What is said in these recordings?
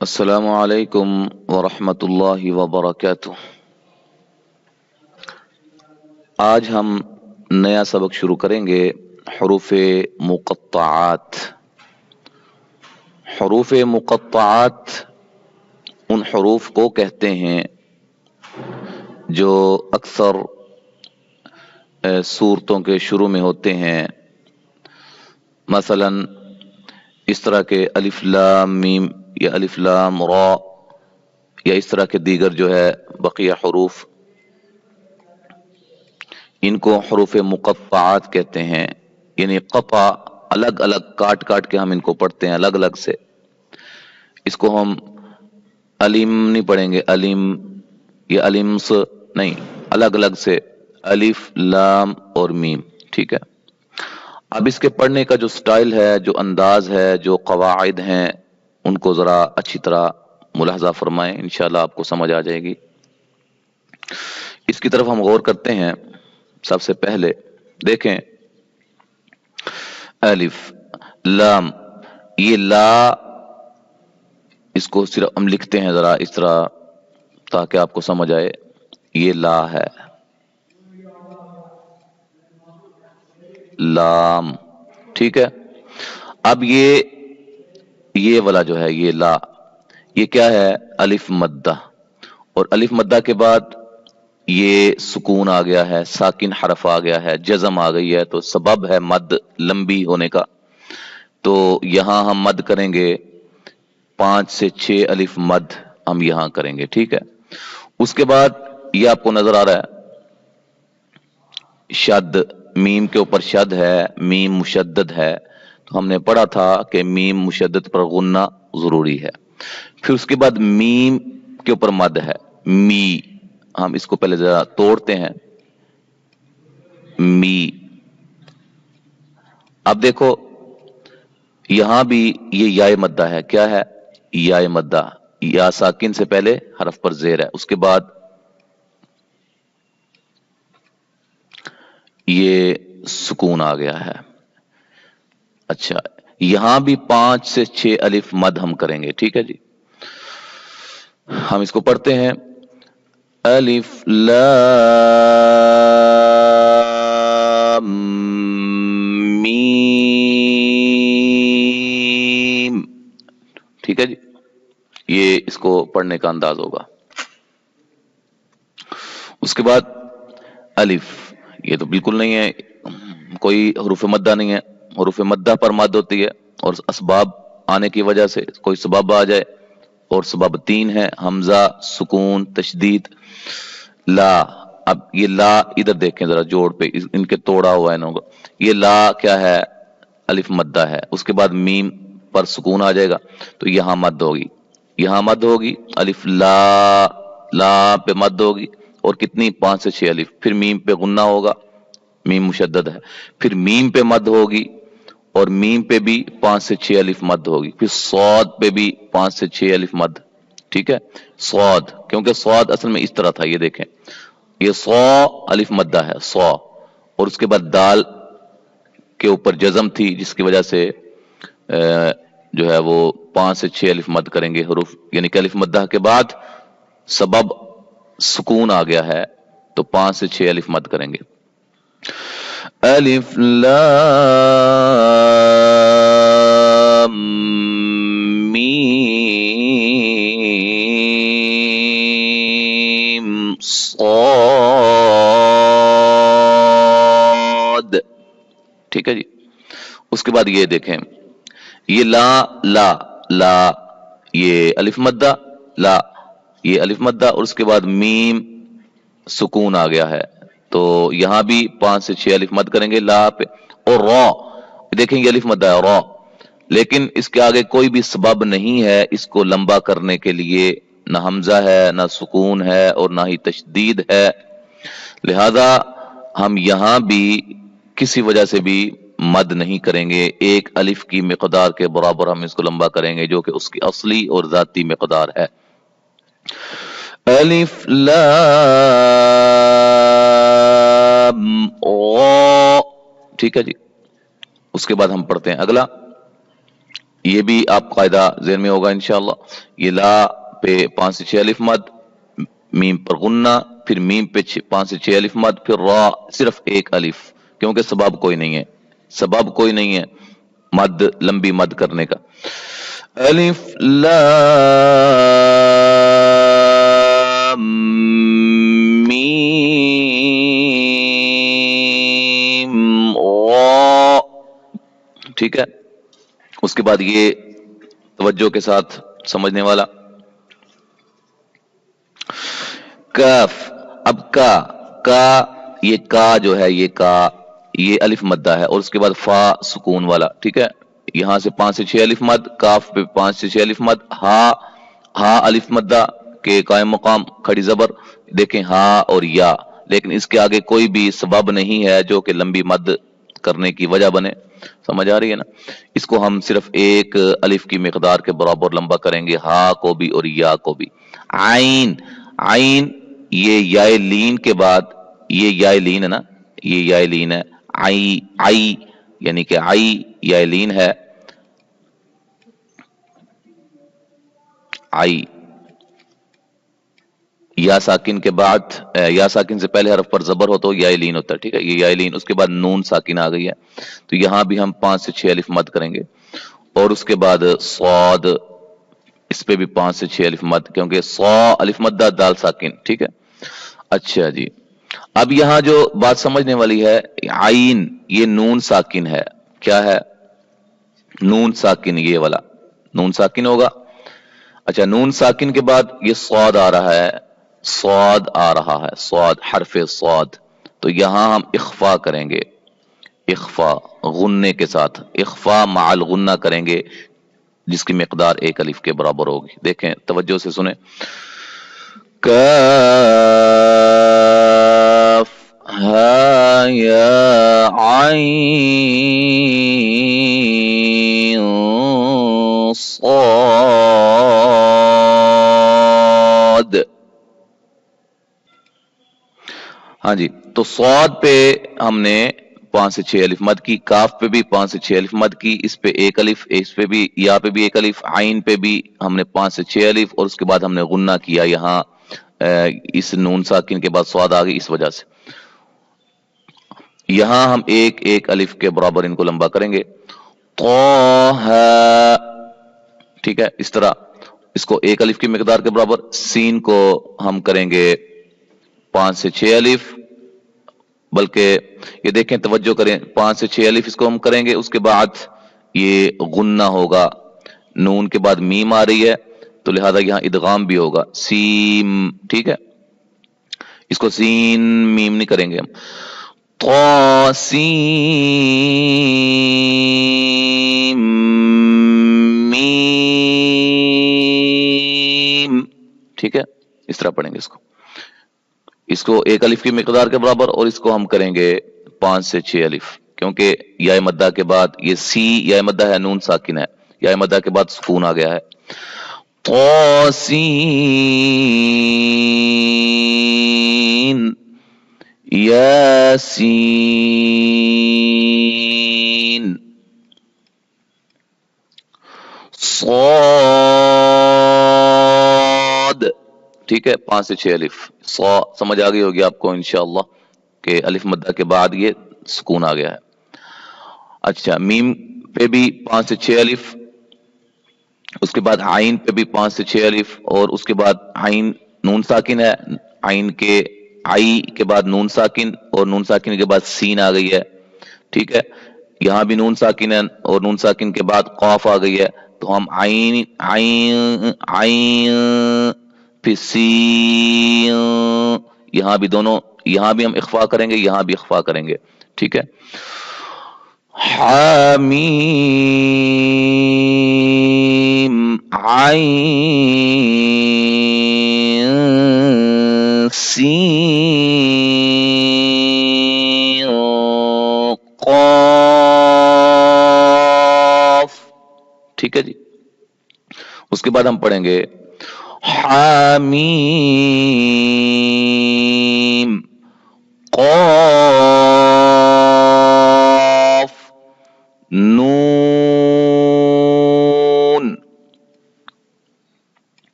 अस्सलामु अलैकुम वरहमतुल्लाहि वबरकातुह। आज हम नया सबक शुरू करेंगे हरूफे मुक़त्तआत। हरूफे मुक़त्तआत उन हरूफ को कहते हैं जो अक्सर सूरतों के शुरू में होते हैं। मसलन इस तरह के अलिफ लाम मीम या अलिफ लाम रा या इस तरह के दीगर जो है बकिया हरूफ, इनको हरूफ मुक़त्तआत कहते हैं। यानी क़ता अलग अलग काट काट के हम इनको पढ़ते हैं अलग अलग से। इसको हम अलिम नहीं पढ़ेंगे, अलिम या अलिम्स नहीं, अलग अलग से अलिफ लाम और मीम। ठीक है। अब इसके पढ़ने का जो स्टाइल है, जो अंदाज है, जो कवाइद हैं, उनको जरा अच्छी तरह मुलाहजा फरमाएं, इंशाल्लाह आपको समझ आ जाएगी। इसकी तरफ हम गौर करते हैं। सबसे पहले देखें अलिफ लाम, ये ला, इसको सिर्फ हम लिखते हैं जरा इस तरह ताकि आपको समझ आए। ये ला है, लाम। ठीक है। अब ये वाला जो है ये ला, ये क्या है? अलिफ मद्दा। और अलिफ मद्दा के बाद ये सुकून आ गया है, साकिन हरफ आ गया है, जज़म आ गई है, तो सबब है मद लंबी होने का। तो यहां हम मद करेंगे 5 से 6 अलिफ मद हम यहां करेंगे। ठीक है। उसके बाद ये आपको नजर आ रहा है शद, मीम के ऊपर शद है, मीम मुशद्दद है। तो हमने पढ़ा था कि मीम मुशद्दद पर गुन्ना जरूरी है। फिर उसके बाद मीम के ऊपर मद है, मी। हम इसको पहले जरा तोड़ते हैं, मी। अब देखो यहां भी ये याए मद्दा है। क्या है? याए मद्दा। या साकिन से पहले हरफ पर जेर है, उसके बाद ये सुकून आ गया है। अच्छा, यहां भी 5 से 6 अलिफ मद हम करेंगे। ठीक है जी। हम इसको पढ़ते हैं अलिफ लाम मीम। ठीक है जी। ये इसको पढ़ने का अंदाज होगा। उसके बाद अलिफ, ये तो बिल्कुल नहीं है, कोई हरूफ मद्दा नहीं है। हरूफ मद्दा पर मद होती है और असबाब आने की वजह से कोई सबब आ जाए, और सबब 3 है, हमजा, सुकून, तशदीद, ला। अब ये ला इधर देखें जरा जोड़ पे, इनके तोड़ा हुआ है इन्होंने। ये ला क्या है? अलिफ मद्दा है। उसके बाद मीम पर सुकून आ जाएगा, तो यहां मद होगी, यहां मद होगी। अलिफ ला, ला पे मद होगी, और कितनी? 5 से 6 अलिफ। फिर मीम पे गुन्ना होगा, मीम मुशद्दद है। फिर मीम पे मद होगी, और मीम पे भी 5 से 6 अलिफ मद होगी। फिर सौद पे भी 5 से 6 अलिफ मद। ठीक है। सौद, क्योंकि सौद असल में इस तरह था, ये देखें, ये सौ अलिफ मद्दा है, सौ। और उसके बाद दाल के ऊपर जज़म थी, जिसकी वजह से जो है वो 5 से 6 अलिफ मद करेंगे हरूफ। यानी कि अलिफ मद्दा के बाद सबब सुकून आ गया है, तो 5 से 6 अलिफ मद करेंगे। अलिफ लाम मीम सॉद। ठीक है जी। उसके बाद ये देखें, ये ला, ला, ला, ये अलिफ मद्दा, ला, ये अलिफ मद्दा, और उसके बाद मीम सुकून आ गया है, तो यहां भी 5 से 6 अलिफ मद करेंगे ला पे। और रॉ, देखेंगे अलिफ मद्दा है, रॉ, लेकिन इसके आगे कोई भी सबब नहीं है इसको लंबा करने के लिए, ना हमजा है, ना सुकून है, और ना ही तशदीद है। लिहाजा हम यहां भी किसी वजह से भी मद नहीं करेंगे। एक अलिफ की मिकदार के बराबर हम इसको लंबा करेंगे, जो कि उसकी असली और जाती मिकदार है। अलिफ लाम ओ। ठीक है जी। उसके बाद हम पढ़ते हैं अगला ये भी आप कायदा ज़हन में होगा इंशाअल्लाह। ये ला पे 5 से 6 अलिफ मद, मीम पर गुन्ना, फिर मीम पे 5 से 6 अलिफ मद, फिर रा सिर्फ एक अलिफ, क्योंकि सबब कोई नहीं है, सबब कोई नहीं है मद, लंबी मद करने का। अलिफ लाम मीम रा, ठीक है। उसके बाद ये तवज्जो के साथ समझने वाला कफ। अब का ये का जो है, ये अलिफ मद्दा है, और उसके बाद फा सुकून वाला, ठीक है। यहां से 5 से 6 अलिफ मद, काफ पे 5 से 6 अलिफ मद, हा अलिफ मद्दा के कायम मकाम खड़ी जबर, देखें हा और या, लेकिन इसके आगे कोई भी सबब नहीं है जो कि लंबी मद करने की वजह बने। समझ आ रही है ना? इसको हम सिर्फ एक अलिफ की मिकदार के बराबर लंबा करेंगे, हा को भी और या को भी। आइन, आइन ये याय लीन के बाद, ये याय लीन है ना, ये याय लीन है। आई आई यानी कि आई याय लीन है, आई या साकिन के बाद, या साकिन से पहले हरफ पर जबर हो तो याय लीन होता है, ठीक है। ये याय लीन, उसके बाद नून साकिन आ गई है, तो यहां भी हम 5 से 6 अलिफ मद करेंगे। और उसके बाद स्वाद, इस पे भी 5 से 6 अलिफ मद, क्योंकि सौ अलिफ मद्दा दाल साकिन, ठीक है। अच्छा जी, अब यहां जो बात समझने वाली है, आइन ये नून साकिन है, क्या है? नून साकिन, ये वाला नून साकिन होगा। अच्छा, नून साकिन के बाद ये स्वाद आ रहा है, स्वाद आ रहा है, स्वाद हरफे स्वाद, तो यहां हम इख्फा करेंगे, इख्फा गुन्ने के साथ, इख्फा माल गुन्ना करेंगे, जिसकी मिकदार एक अलिफ के बराबर होगी। देखें तवज्जो से सुने, काफ हा या आइन स्वाद। हाँ जी, तो स्वाद पे हमने 5 से 6 अलिफ मद की, काफ पे भी 5 से 6 अलिफ मद की, इस पे एक अलिफ, इस पे भी, या पे भी एक अलिफ, आइन पे भी हमने 5 से 6 अलिफ, और उसके बाद हमने गुन्ना किया यहाँ, इस नून साकिन के बाद स्वाद आ गई, इस वजह से यहां हम एक एक अलिफ के बराबर इनको लंबा करेंगे, तो है, ठीक है। इस तरह इसको एक अलिफ की मिकदार के बराबर, सीन को हम करेंगे 5 से 6 अलिफ, बल्कि ये देखें तवज्जो करें, 5 से 6 अलिफ इसको हम करेंगे, उसके बाद ये गुन्ना होगा, नून के बाद मीम आ रही है, तो लिहाजा यहां इदगाम भी होगा, सीम, ठीक है। इसको सीन मीम नहीं करेंगे हम, तो सीम मीम, ठीक है। इस तरह पढ़ेंगे इसको, इसको एक अलिफ की मिकदार के बराबर, और इसको हम करेंगे 5 से 6 अलिफ, क्योंकि या मद्दा के बाद ये सी या मद्दा है, नून साकिन है, या मद्दा के बाद सुकून आ गया है, तौसीन यासीन सौद, ठीक है। 5 से 6 अलिफ, सौ समझ आ गई होगी आपको इंशाअल्लाह कि अलिफ मद्दा के बाद ये सुकून आ गया है। अच्छा, मीम पे भी 5 से 6 अलिफ, उसके बाद आइन पे भी 5 से 6 अलिफ, और उसके बाद आइन नून साकिन है, आइन के आई के बाद नून साकिन, और नून साकिन के बाद सीन आ गई है, ठीक है। यहां भी नून साकिन है, और नून साकिन के बाद कौफ आ गई है, तो हम आइन आइन आइन फिर सीन, यहां भी दोनों, यहां भी हम इख्फा करेंगे, यहां भी इख्फा करेंगे, ठीक है। हामीम आइन सीन क़ाफ, ठीक है जी। उसके बाद हम पढ़ेंगे हामीम क़ाफ नून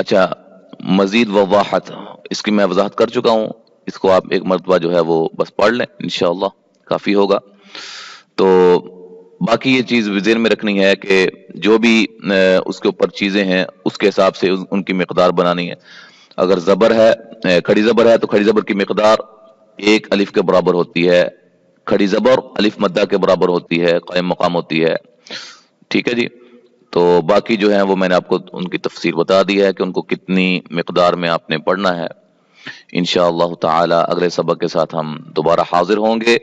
اچھا، مزید وضاحت اس کی میں وضاحت کر چکا ہوں، اس کو آپ ایک مرتبہ جو ہے وہ بس پڑھ لیں، انشاءاللہ کافی ہوگا۔ تو باقی یہ چیز ذہن میں رکھنی ہے کہ جو بھی اس کے اوپر چیزیں ہیں اس کے حساب سے ان کی مقدار بنانی ہے۔ اگر زبر ہے، کھڑی زبر ہے، تو کھڑی زبر کی مقدار ایک الف کے برابر ہوتی ہے، کھڑی زبر الف مدہ کے برابر ہوتی ہے، قائم مقام ہوتی ہے، ٹھیک ہے جی۔ تو باقی جو ہیں وہ میں نے آپ کو ان کی تفسیر بتا دی ہے کہ ان کو کتنی مقدار میں آپ نے پڑھنا ہے۔ انشاءاللہ تعالی اگلے سبق کے ساتھ ہم دوبارہ حاضر ہوں گے۔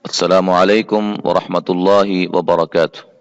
السلام علیکم ورحمۃ اللہ وبرکاتہ۔